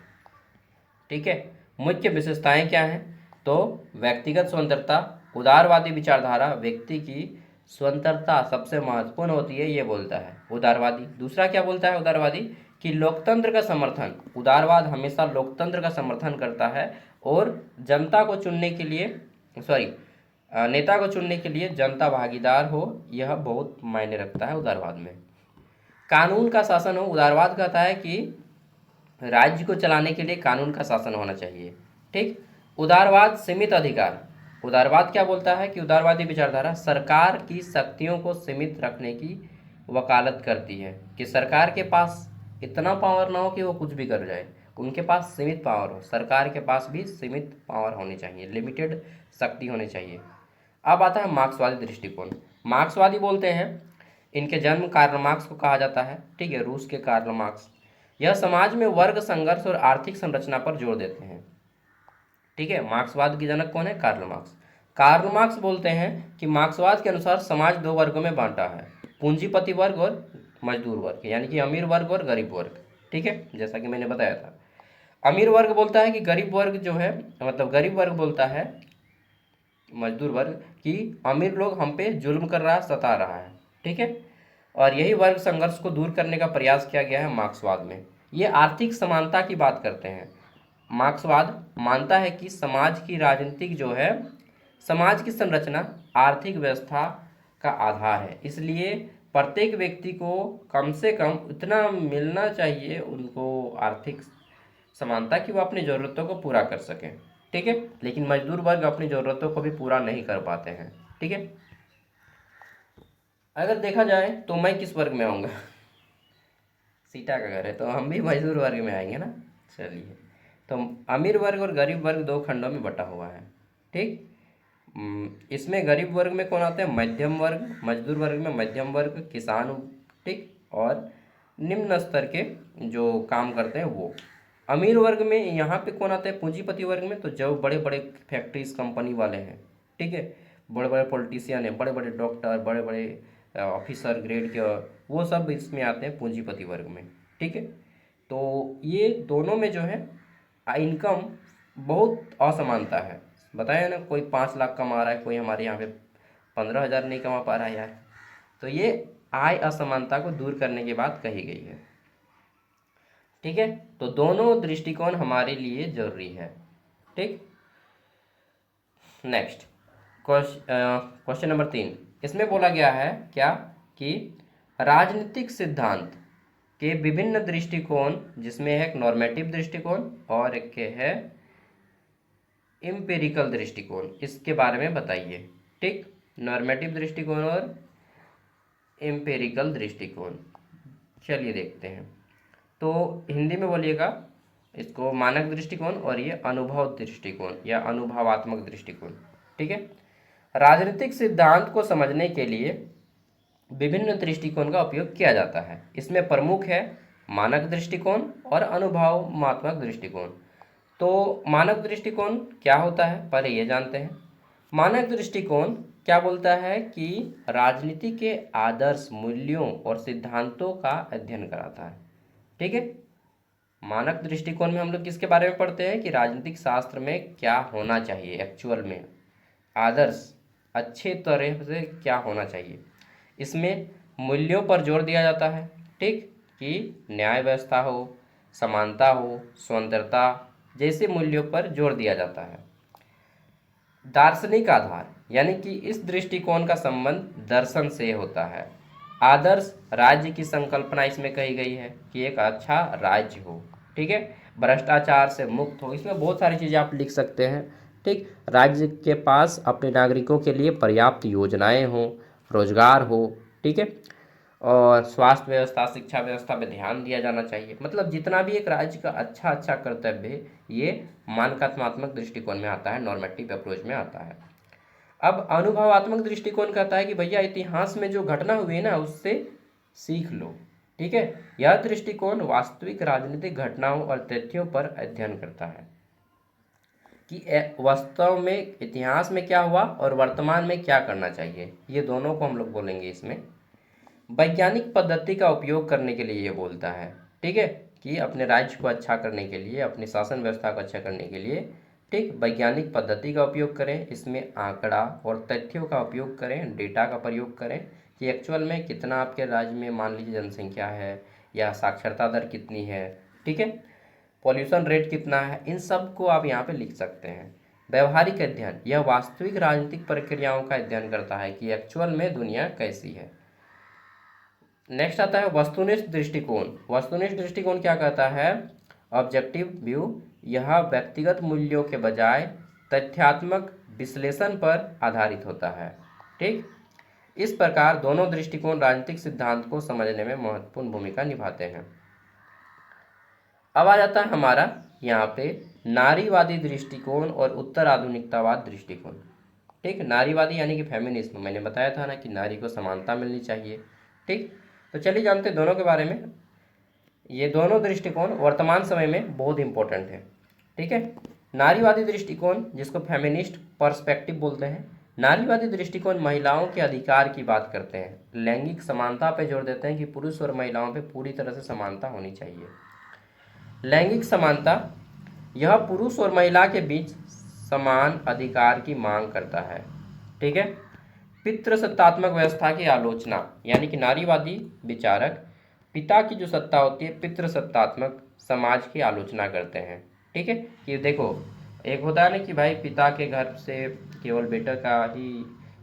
ठीक है। मुख्य विशेषताएं क्या हैं? तो व्यक्तिगत स्वतंत्रता, उदारवादी विचारधारा व्यक्ति की स्वतंत्रता सबसे महत्वपूर्ण होती है, ये बोलता है उदारवादी। दूसरा क्या बोलता है उदारवादी? कि लोकतंत्र का समर्थन, उदारवाद हमेशा लोकतंत्र का समर्थन करता है और जनता को चुनने के लिए, नेता को चुनने के लिए जनता भागीदार हो, यह बहुत मायने रखता है उदारवाद में। कानून का शासन हो, उदारवाद कहता है कि राज्य को चलाने के लिए कानून का शासन होना चाहिए। ठीक। उदारवाद सीमित अधिकार, उदारवाद क्या बोलता है कि उदारवादी विचारधारा सरकार की शक्तियों को सीमित रखने की वकालत करती है, कि सरकार के पास इतना पावर ना हो कि वो कुछ भी कर जाए, उनके पास सीमित पावर हो, सरकार के पास भी सीमित पावर होनी चाहिए, लिमिटेड शक्ति होनी चाहिए। अब आता है मार्क्सवादी दृष्टिकोण। मार्क्सवादी बोलते हैं, इनके जन्म कार्ल मार्क्स को कहा जाता है, ठीक है, रूस के कार्ल मार्क्स। यह समाज में वर्ग संघर्ष और आर्थिक संरचना पर जोर देते हैं, ठीक है। मार्क्सवाद के जनक कौन है? Karl Marx. कार्ल मार्क्स बोलते हैं कि मार्क्सवाद के अनुसार समाज दो वर्गों में बांटा है, पूंजीपति वर्ग और मजदूर वर्ग, यानी कि अमीर वर्ग और गरीब वर्ग, ठीक है, जैसा कि मैंने बताया था। अमीर वर्ग बोलता है कि गरीब वर्ग जो है, मतलब गरीब वर्ग बोलता है मजदूर वर्ग कि अमीर लोग हम पे जुल्म कर रहा है, सता रहा है, ठीक है। और यही वर्ग संघर्ष को दूर करने का प्रयास किया गया है मार्क्सवाद में। ये आर्थिक समानता की बात करते हैं। मार्क्सवाद मानता है कि समाज की राजनीतिक जो है, समाज की संरचना आर्थिक व्यवस्था का आधार है, इसलिए प्रत्येक व्यक्ति को कम से कम उतना मिलना चाहिए उनको आर्थिक समानता कि वो अपनी ज़रूरतों को पूरा कर सकें, ठीक है। लेकिन मजदूर वर्ग अपनी ज़रूरतों को भी पूरा नहीं कर पाते हैं, ठीक है। अगर देखा जाए तो मैं किस वर्ग में आऊँगा? सीता का घर है तो हम भी मजदूर वर्ग में आएंगे ना। चलिए, तो अमीर वर्ग और गरीब वर्ग दो खंडों में बटा हुआ है, ठीक। इसमें गरीब वर्ग में कौन आते हैं? मध्यम वर्ग। मजदूर वर्ग में मध्यम वर्ग, किसान, ठीक, और निम्न स्तर के जो काम करते हैं वो। अमीर वर्ग में यहाँ पे कौन आता है? पूंजीपति वर्ग में तो जो बड़े बड़े फैक्ट्रीज कंपनी वाले हैं, ठीक है, बड़े बड़े पॉलिटिशियन हैं, बड़े बड़े डॉक्टर, बड़े बड़े ऑफिसर ग्रेड के, वो सब इसमें आते हैं पूंजीपति वर्ग में, ठीक है। तो ये दोनों में जो है इनकम बहुत असमानता है। बताया ना, कोई 5 लाख कमा रहा है, कोई हमारे यहाँ पे 15,000 नहीं कमा पा रहा है यार। तो ये आय असमानता को दूर करने की बात कही गई है, ठीक है। तो दोनों दृष्टिकोण हमारे लिए जरूरी है, ठीक। नेक्स्ट क्वेश्चन नंबर 3, इसमें बोला गया है क्या कि राजनीतिक सिद्धांत के विभिन्न दृष्टिकोण, जिसमें है एक नॉर्मेटिव दृष्टिकोण और एक के है एम्पिरिकल दृष्टिकोण, इसके बारे में बताइए, ठीक। नॉर्मेटिव दृष्टिकोण और एम्पिरिकल दृष्टिकोण, चलिए देखते हैं। तो हिंदी में बोलिएगा इसको मानक दृष्टिकोण और ये अनुभव दृष्टिकोण या अनुभवात्मक दृष्टिकोण, ठीक है। राजनीतिक सिद्धांत को समझने के लिए विभिन्न दृष्टिकोण का उपयोग किया जाता है। इसमें प्रमुख है मानक दृष्टिकोण और अनुभवात्मक दृष्टिकोण। तो मानक दृष्टिकोण क्या होता है, पहले ये जानते हैं। मानक दृष्टिकोण क्या बोलता है कि राजनीति के आदर्श, मूल्यों और सिद्धांतों का अध्ययन कराता है, ठीक है। मानक दृष्टिकोण में हम लोग किसके बारे में पढ़ते हैं कि राजनीतिक शास्त्र में क्या होना चाहिए, एक्चुअल में आदर्श अच्छे तरह से क्या होना चाहिए। इसमें मूल्यों पर जोर दिया जाता है, ठीक, कि न्याय व्यवस्था हो, समानता हो, स्वतंत्रता जैसे मूल्यों पर जोर दिया जाता है। दार्शनिक आधार, यानी कि इस दृष्टिकोण का संबंध दर्शन से होता है। आदर्श राज्य की संकल्पना इसमें कही गई है कि एक अच्छा राज्य हो, ठीक है, भ्रष्टाचार से मुक्त हो, इसमें बहुत सारी चीज़ें आप लिख सकते हैं, ठीक। राज्य के पास अपने नागरिकों के लिए पर्याप्त योजनाएं हों, रोजगार हो, ठीक है, और स्वास्थ्य व्यवस्था, शिक्षा व्यवस्था पे ध्यान दिया जाना चाहिए। मतलब जितना भी एक राज्य का अच्छा कर्तव्य है, ये मानकात्मक दृष्टिकोण में आता है, नॉर्मेटिव अप्रोच में आता है। अब अनुभवात्मक दृष्टिकोण कहता है कि भैया इतिहास में जो घटना हुई है ना, उससे सीख लो, ठीक है। यह दृष्टिकोण वास्तविक राजनीतिक घटनाओं और तथ्यों पर अध्ययन करता है कि वास्तव में इतिहास में क्या हुआ और वर्तमान में क्या करना चाहिए। ये दोनों को हम लोग बोलेंगे इसमें। वैज्ञानिक पद्धति का उपयोग करने के लिए ये बोलता है, ठीक है, कि अपने राज्य को अच्छा करने के लिए, अपनी शासन व्यवस्था को अच्छा करने के लिए, ठीक, वैज्ञानिक पद्धति का उपयोग करें। इसमें आंकड़ा और तथ्यों का उपयोग करें, डेटा का प्रयोग करें कि एक्चुअल में कितना आपके राज्य में मान लीजिए जनसंख्या है या साक्षरता दर कितनी है, ठीक है, पॉल्यूशन रेट कितना है, इन सब को आप यहाँ पे लिख सकते हैं। व्यवहारिक अध्ययन, यह वास्तविक राजनीतिक प्रक्रियाओं का अध्ययन करता है कि एक्चुअल में दुनिया कैसी है। नेक्स्ट आता है वस्तुनिष्ठ दृष्टिकोण। वस्तुनिष्ठ दृष्टिकोण क्या कहता है? ऑब्जेक्टिव व्यू, यह व्यक्तिगत मूल्यों के बजाय तथ्यात्मक विश्लेषण पर आधारित होता है। ठीक, इस प्रकार दोनों दृष्टिकोण राजनीतिक सिद्धांत को समझने में महत्वपूर्ण भूमिका निभाते हैं। अब आ जाता है हमारा यहाँ पे नारीवादी दृष्टिकोण और उत्तर आधुनिकतावाद दृष्टिकोण। ठीक, नारीवादी यानी कि फेमिनिज्म, मैंने बताया था ना कि नारी को समानता मिलनी चाहिए। ठीक, तो चलिए जानते हैं दोनों के बारे में। ये दोनों दृष्टिकोण वर्तमान समय में बहुत इंपॉर्टेंट है। ठीक है, नारीवादी दृष्टिकोण जिसको फेमिनिस्ट पर्सपेक्टिव बोलते हैं, नारीवादी दृष्टिकोण महिलाओं के अधिकार की बात करते हैं, लैंगिक समानता पे जोर देते हैं कि पुरुष और महिलाओं पे पूरी तरह से समानता होनी चाहिए। लैंगिक समानता, यह पुरुष और महिला के बीच समान अधिकार की मांग करता है। ठीक है, पितृसत्तात्मक व्यवस्था की आलोचना, यानी कि नारीवादी विचारक पिता की जो सत्ता होती है पितृसत्तात्मक समाज की आलोचना करते हैं। ठीक है, कि देखो एक होता है ना कि भाई पिता के घर से केवल बेटे का ही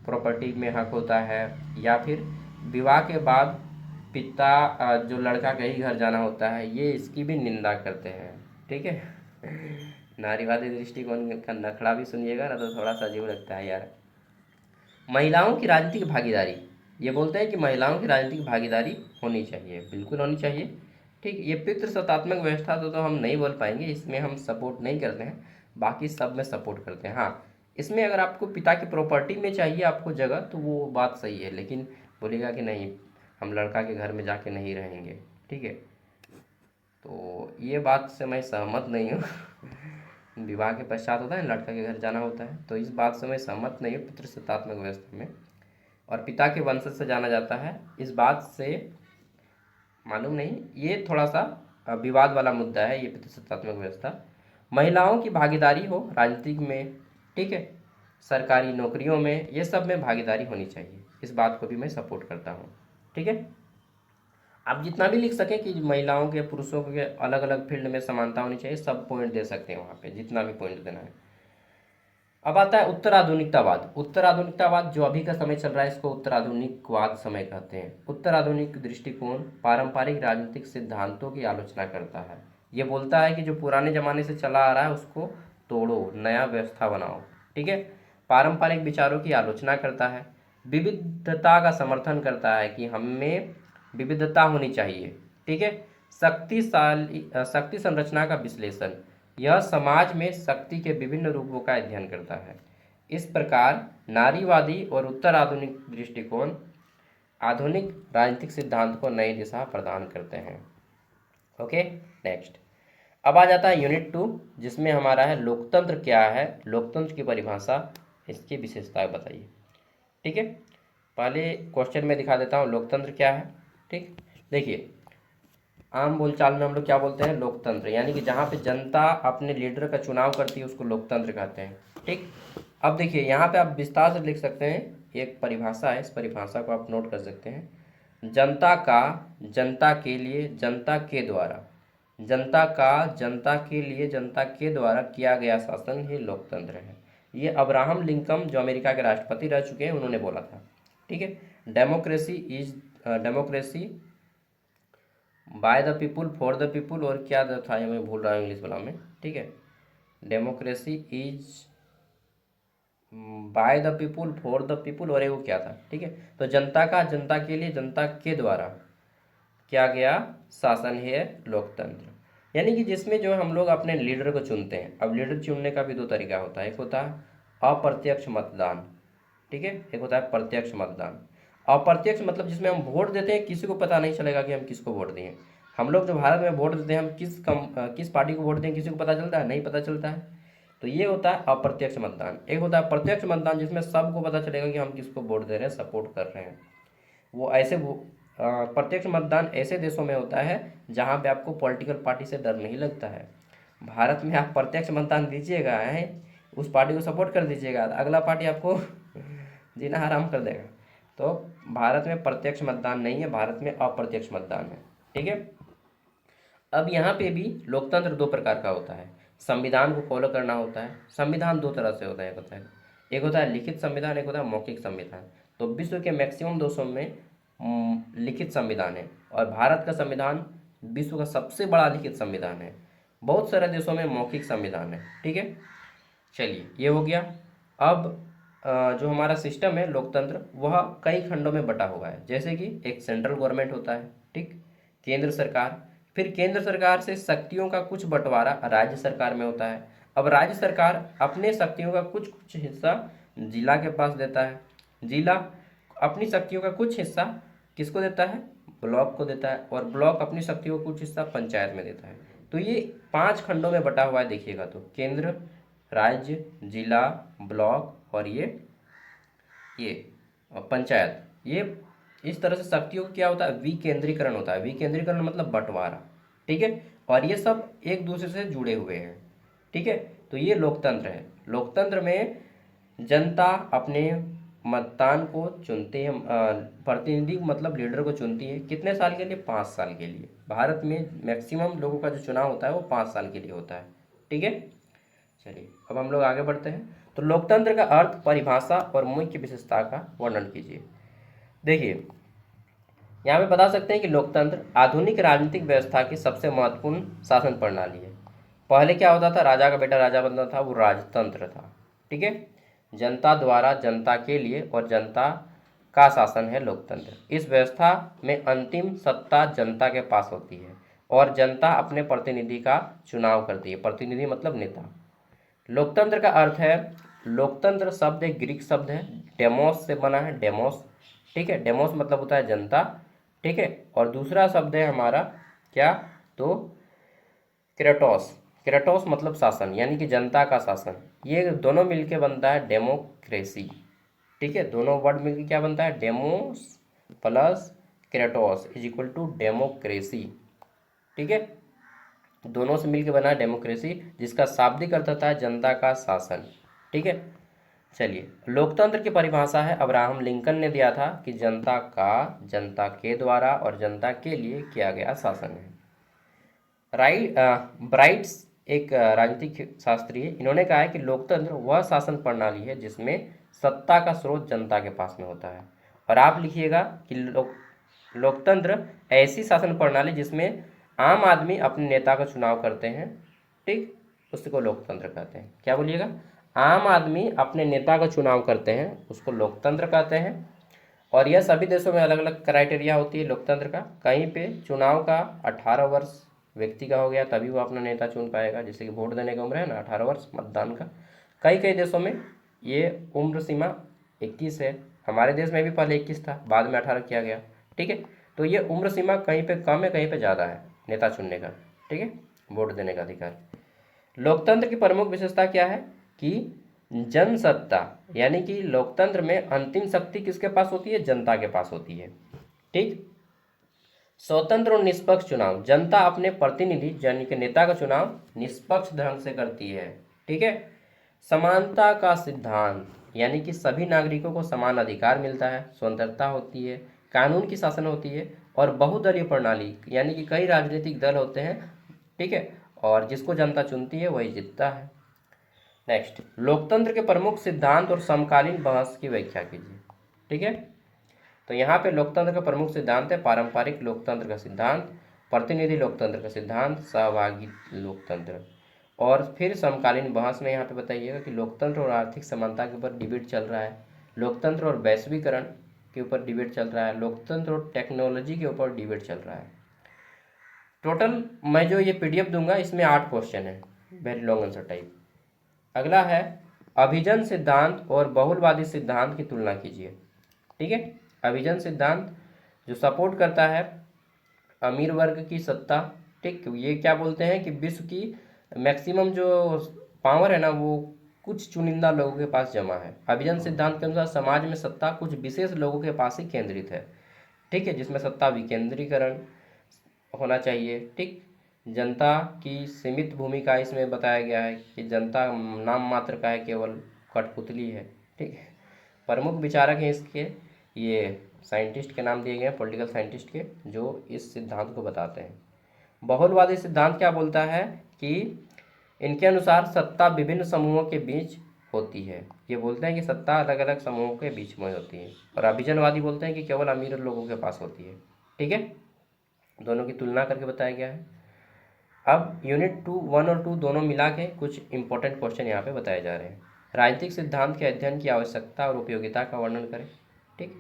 प्रॉपर्टी में हक होता है, या फिर विवाह के बाद पिता जो लड़का के ही घर जाना होता है, ये इसकी भी निंदा करते हैं। ठीक है, नारीवादी दृष्टिकोण का नखड़ा भी सुनिएगा ना तो थोड़ा सा अजीब लगता है यार। महिलाओं की राजनीतिक भागीदारी, ये बोलते हैं कि महिलाओं की राजनीतिक भागीदारी होनी चाहिए, बिल्कुल होनी चाहिए। ठीक, ये पितृसत्तात्मक व्यवस्था तो हम नहीं बोल पाएंगे, इसमें हम सपोर्ट नहीं करते हैं, बाकी सब में सपोर्ट करते हैं। हाँ, इसमें अगर आपको पिता की प्रॉपर्टी में चाहिए आपको जगह तो वो बात सही है, लेकिन बोलेगा कि नहीं हम लड़का के घर में जाके नहीं रहेंगे। ठीक है, तो ये बात से मैं सहमत नहीं हूँ। विवाह के पश्चात होता है लड़का के घर जाना होता है, तो इस बात से मैं सहमत नहीं हूँ पितृसत्तात्मक व्यवस्था में। और पिता के वंशज से जाना जाता है, इस बात से मालूम नहीं, ये थोड़ा सा विवाद वाला मुद्दा है ये पितृसत्तात्मक व्यवस्था। महिलाओं की भागीदारी हो राजनीतिक में, ठीक है, सरकारी नौकरियों में, ये सब में भागीदारी होनी चाहिए, इस बात को भी मैं सपोर्ट करता हूँ। ठीक है, आप जितना भी लिख सकें कि महिलाओं के पुरुषों के अलग अलग फील्ड में समानता होनी चाहिए, सब पॉइंट दे सकते हैं वहाँ पे, जितना भी पॉइंट देना है। अब आता है उत्तर आधुनिकतावाद। उत्तर आधुनिकतावाद जो अभी का समय चल रहा है इसको उत्तर आधुनिकवाद समय कहते हैं। उत्तर आधुनिक दृष्टिकोण पारंपरिक राजनीतिक सिद्धांतों की आलोचना करता है। ये बोलता है कि जो पुराने जमाने से चला आ रहा है उसको तोड़ो, नया व्यवस्था बनाओ। ठीक है, पारंपरिक विचारों की आलोचना करता है, विविधता का समर्थन करता है कि हमें विविधता होनी चाहिए। ठीक है, शक्ति संरचना का विश्लेषण, यह समाज में शक्ति के विभिन्न रूपों का अध्ययन करता है। इस प्रकार नारीवादी और उत्तर आधुनिक दृष्टिकोण आधुनिक राजनीतिक सिद्धांत को नई दिशा प्रदान करते हैं। Okay, next. अब आ जाता है यूनिट 2 जिसमें हमारा है लोकतंत्र क्या है, लोकतंत्र की परिभाषा, इसकी विशेषताएं बताइए। ठीक है, पहले क्वेश्चन में दिखा देता हूँ लोकतंत्र क्या है। ठीक, देखिए आम बोलचाल में हम लोग क्या बोलते हैं, लोकतंत्र, यानी कि जहाँ पे जनता अपने लीडर का चुनाव करती है उसको लोकतंत्र कहते हैं। ठीक, अब देखिए यहाँ पे आप विस्तार से लिख सकते हैं, एक परिभाषा है, इस परिभाषा को आप नोट कर सकते हैं। जनता का, जनता के लिए, जनता के द्वारा, जनता का, जनता के लिए, जनता के द्वारा किया गया शासन ही लोकतंत्र है। ये अब्राहम लिंकन जो अमेरिका के राष्ट्रपति रह चुके हैं उन्होंने बोला था। ठीक है, democracy by the people for the people, और क्या था ये मैं भूल रहा हूँ इंग्लिश वाला में। ठीक है, democracy is by the people for the people, और वो क्या था। ठीक है, तो जनता का, जनता के लिए, जनता के द्वारा किया गया शासन है लोकतंत्र, यानी कि जिसमें जो हम लोग अपने लीडर को चुनते हैं। अब लीडर चुनने का भी दो तरीका होता है, एक होता है अप्रत्यक्ष मतदान, ठीक है, एक होता है प्रत्यक्ष मतदान। अप्रत्यक्ष मतलब जिसमें हम वोट देते हैं, किसी को पता नहीं चलेगा कि हम किसको वोट दिए। हम लोग जो भारत में वोट देते हैं, हम किस पार्टी को वोट दें किसी को पता चलता है, नहीं पता चलता है। तो ये होता है अप्रत्यक्ष मतदान। एक होता है प्रत्यक्ष मतदान जिसमें सबको पता चलेगा कि हम किसको वोट दे रहे हैं, सपोर्ट कर रहे हैं। वो ऐसे प्रत्यक्ष मतदान ऐसे देशों में होता है जहाँ पे आपको पॉलिटिकल पार्टी से डर नहीं लगता है। भारत में आप प्रत्यक्ष मतदान दीजिएगा है, उस पार्टी को सपोर्ट कर दीजिएगा, अगला पार्टी आपको जीना हराम कर देगा। तो भारत में प्रत्यक्ष मतदान नहीं है, भारत में अप्रत्यक्ष मतदान है। ठीक है, अब यहाँ पे भी लोकतंत्र दो प्रकार का होता है, संविधान को फॉलो करना होता है। संविधान दो तरह से होता है, एक होता है लिखित संविधान, एक होता है मौखिक संविधान। तो विश्व के मैक्सिमम देशों में लिखित संविधान है, और भारत का संविधान विश्व का सबसे बड़ा लिखित संविधान है। बहुत सारे देशों में मौखिक संविधान है। ठीक है, चलिए ये हो गया। अब जो हमारा सिस्टम है लोकतंत्र, वह कई खंडों में बटा हुआ है। जैसे कि एक सेंट्रल गवर्नमेंट होता है, ठीक, केंद्र सरकार। फिर केंद्र सरकार से शक्तियों का कुछ बंटवारा राज्य सरकार में होता है। अब राज्य सरकार अपने शक्तियों का कुछ कुछ हिस्सा जिला के पास देता है। जिला अपनी शक्तियों का कुछ हिस्सा किसको देता है? ब्लॉक को देता है। और ब्लॉक अपनी शक्तियों का कुछ हिस्सा पंचायत में देता है। तो ये 5 खंडों में बटा हुआ है, देखिएगा तो केंद्र, राज्य, जिला, ब्लॉक और ये पंचायत। ये इस तरह से शक्तियों का क्या होता है? विकेंद्रीकरण होता है। विकेंद्रीकरण मतलब बंटवारा, ठीक है। और ये सब एक दूसरे से जुड़े हुए हैं, ठीक है। तो ये लोकतंत्र है। लोकतंत्र में जनता अपने मतदान को चुनते हैं, प्रतिनिधि मतलब लीडर को चुनती है। कितने साल के लिए? 5 साल के लिए। भारत में मैक्सिमम लोगों का जो चुनाव होता है वो 5 साल के लिए होता है, ठीक है। चलिए अब हम लोग आगे बढ़ते हैं। तो लोकतंत्र का अर्थ, परिभाषा और मुख्य विशेषता का वर्णन कीजिए। देखिए, यहाँ पे बता सकते हैं कि लोकतंत्र आधुनिक राजनीतिक व्यवस्था की सबसे महत्वपूर्ण शासन प्रणाली है। पहले क्या होता था? राजा का बेटा राजा बनता था, वो राजतंत्र था, ठीक है। जनता द्वारा जनता के लिए और जनता का शासन है लोकतंत्र। इस व्यवस्था में अंतिम सत्ता जनता के पास होती है और जनता अपने प्रतिनिधि का चुनाव करती है। प्रतिनिधि मतलब नेता। लोकतंत्र का अर्थ है, लोकतंत्र शब्द एक ग्रीक शब्द है, डेमोस से बना है, डेमोस, ठीक है। डेमोस मतलब होता है जनता, ठीक है। और दूसरा शब्द है हमारा क्या? तो क्रेटोस। क्रेटोस मतलब शासन, यानी कि जनता का शासन। ये दोनों मिलके बनता है डेमोक्रेसी, ठीक है। दोनों वर्ड मिलके क्या बनता है? Demos plus kratos is equal to democracy, ठीक है। दोनों से मिलकर बना है डेमोक्रेसी, जिसका शाब्दिक अर्थ होता है जनता का शासन, ठीक है। चलिए, लोकतंत्र की परिभाषा है, अब्राहम लिंकन ने दिया था कि जनता का, जनता के द्वारा और जनता के लिए किया गया शासन है। ब्राइट्स एक राजनीतिक शास्त्री है, इन्होंने कहा है कि लोकतंत्र वह शासन प्रणाली है जिसमें सत्ता का स्रोत जनता के पास में होता है। और आप लिखिएगा कि लोकतंत्र ऐसी शासन प्रणाली जिसमें आम आदमी अपने नेता का चुनाव करते हैं, ठीक, उसको लोकतंत्र कहते हैं। क्या बोलिएगा? आम आदमी अपने नेता का चुनाव करते हैं, उसको लोकतंत्र कहते हैं। और यह सभी देशों में अलग अलग क्राइटेरिया होती है लोकतंत्र का। कहीं पे चुनाव का 18 वर्ष व्यक्ति का हो गया तभी वो अपना नेता चुन पाएगा, जैसे कि वोट देने का उम्र है ना 18 वर्ष मतदान का। कई कई देशों में ये उम्र सीमा 21 है। हमारे देश में भी पहले 21 था, बाद में 18 किया गया, ठीक है। तो ये उम्र सीमा कहीं पे कम है, कहीं पे ज़्यादा है नेता चुनने का, ठीक है, वोट देने का अधिकार। लोकतंत्र की प्रमुख विशेषता क्या है? कि जनसत्ता, यानी कि लोकतंत्र में अंतिम शक्ति किसके पास होती है? जनता के पास होती है, ठीक। स्वतंत्र और निष्पक्ष चुनाव, जनता अपने प्रतिनिधि यानी कि नेता का चुनाव निष्पक्ष ढंग से करती है, ठीक है। समानता का सिद्धांत, यानी कि सभी नागरिकों को समान अधिकार मिलता है, स्वतंत्रता होती है, कानून की शासन होती है। और बहुदलीय प्रणाली, यानी कि कई राजनीतिक दल होते हैं, ठीक है, और जिसको जनता चुनती है वही जीतता है। नेक्स्ट, लोकतंत्र के प्रमुख सिद्धांत और समकालीन बहस की व्याख्या कीजिए, ठीक है। तो यहाँ पे लोकतंत्र का प्रमुख सिद्धांत है पारंपरिक लोकतंत्र का सिद्धांत, प्रतिनिधि लोकतंत्र का सिद्धांत, सहभागी लोकतंत्र। और फिर समकालीन बहस में यहाँ पे बताइएगा कि लोकतंत्र और आर्थिक समानता के ऊपर डिबेट चल रहा है, लोकतंत्र और वैश्वीकरण के ऊपर डिबेट चल रहा है, लोकतंत्र और टेक्नोलॉजी के ऊपर डिबेट चल रहा है। टोटल मैं जो ये PDF दूंगा इसमें 8 क्वेश्चन है, वेरी लॉन्ग आंसर टाइप। अगला है अभिजन सिद्धांत और बहुलवादी सिद्धांत की तुलना कीजिए, ठीक है। अभिजन सिद्धांत जो सपोर्ट करता है अमीर वर्ग की सत्ता, ठीक, ये क्या बोलते हैं कि विश्व की मैक्सिमम जो पावर है ना वो कुछ चुनिंदा लोगों के पास जमा है। अभिजन सिद्धांत के अनुसार समाज में सत्ता कुछ विशेष लोगों के पास ही केंद्रित है, ठीक है, जिसमें सत्ता विकेंद्रीकरण होना चाहिए, ठीक। जनता की सीमित भूमिका इसमें बताया गया है कि जनता नाम मात्र का है, केवल कठपुतली है, ठीक है। प्रमुख विचारक हैं इसके, ये साइंटिस्ट के नाम दिए गए हैं, पॉलिटिकल साइंटिस्ट के, जो इस सिद्धांत को बताते हैं। बहुलवादी सिद्धांत क्या बोलता है कि इनके अनुसार सत्ता विभिन्न समूहों के बीच होती है। ये बोलते हैं कि सत्ता अलग अलग समूहों के बीच में होती है। और अभिजनवादी बोलते हैं कि केवल अमीर लोगों के पास होती है, ठीक है। दोनों की तुलना करके बताया गया है। अब यूनिट 2 1 और 2 दोनों मिला के कुछ इंपॉर्टेंट क्वेश्चन यहाँ पे बताए जा रहे हैं। राजनीतिक सिद्धांत के अध्ययन की आवश्यकता और उपयोगिता का वर्णन करें। ठीक,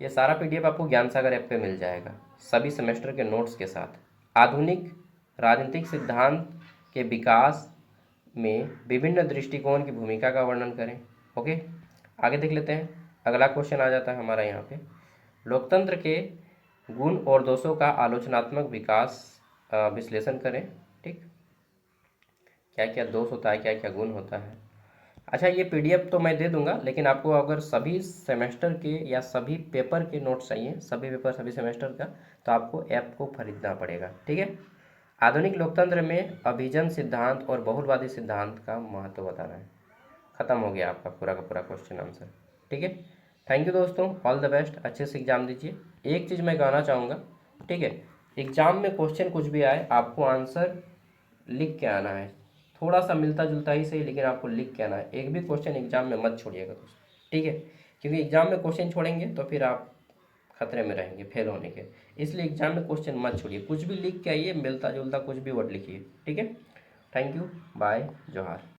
ये सारा पीडीएफ आपको ज्ञान सागर ऐप पे मिल जाएगा सभी सेमेस्टर के नोट्स के साथ। आधुनिक राजनीतिक सिद्धांत के विकास में विभिन्न दृष्टिकोण की भूमिका का वर्णन करें। ओके, आगे देख लेते हैं। अगला क्वेश्चन आ जाता है हमारा यहाँ पे, लोकतंत्र के गुण और दोषों का आलोचनात्मक विश्लेषण करें। ठीक, क्या क्या दोष होता है, क्या क्या गुण होता है। अच्छा, ये पीडीएफ तो मैं दे दूंगा, लेकिन आपको अगर सभी सेमेस्टर के या सभी पेपर के नोट्स चाहिए, सभी पेपर सभी सेमेस्टर का, तो आपको ऐप को खरीदना पड़ेगा। ठीक है। आधुनिक लोकतंत्र में अभिजन सिद्धांत और बहुलवादी सिद्धांत का महत्व बताना है। खत्म हो गया आपका पूरा का पूरा क्वेश्चन आंसर। ठीक है, थैंक यू दोस्तों, ऑल द बेस्ट, अच्छे से एग्जाम दीजिए। एक चीज़ मैं कहना चाहूँगा, ठीक है, एग्जाम में क्वेश्चन कुछ भी आए आपको आंसर लिख के आना है, थोड़ा सा मिलता जुलता ही सही, लेकिन आपको लिख के आना है। एक भी क्वेश्चन एग्जाम में मत छोड़िएगा दोस्तों। ठीक है, क्योंकि एग्जाम में क्वेश्चन छोड़ेंगे तो फिर आप खतरे में रहेंगे फेल होने के, इसलिए एग्जाम में क्वेश्चन मत छोड़िए, कुछ भी लिख के आइए, मिलता जुलता कुछ भी वर्ड लिखिए। ठीक है, थैंक यू, बाय, जोहार।